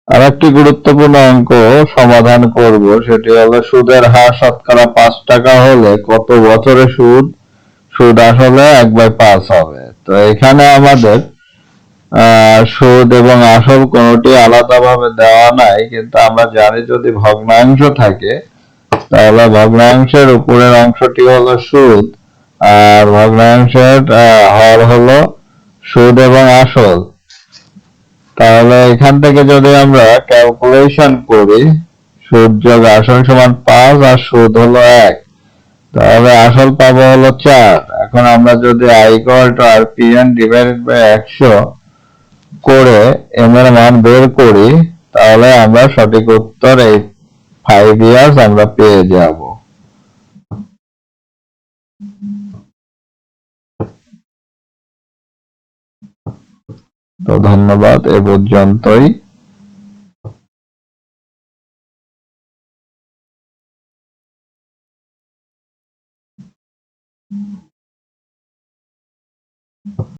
আরেকটি গুরুত্বপূর্ণ অঙ্ক সমাধান করব, সেটি হলো সুদের হার শতকরা 5 টাকা হলে কত বছরে সুদ সুদ আসলে 1/5 হবে। তো এখানে আমাদের সুদ এবং আসল কোনোটি আলাদাভাবে দেওয়া নাই, কিন্তু আমরা জানি যদি ভগ্নাংশ থাকে তাহলে ভগ্নাংশের উপরের অংশটি হলো সুদ আর ভগ্নাংশের হর হলো সুদ এবং আসল। তাহলে এখান থেকে যদি আমরা ক্যালকুলেশন করি, সুদ যোগ আসল সমান 5 আর সুদ হলো 1, তাহলে আসল পাবো হলো 4। এখন আমরা যদি I=RPN/100 করে m এর মান বের করি, তাহলে আমরা সঠিক উত্তর এই 5 ইয়ার্স আমরা পেয়ে যাব। তো ধন্যবাদ, এ পর্যন্তই।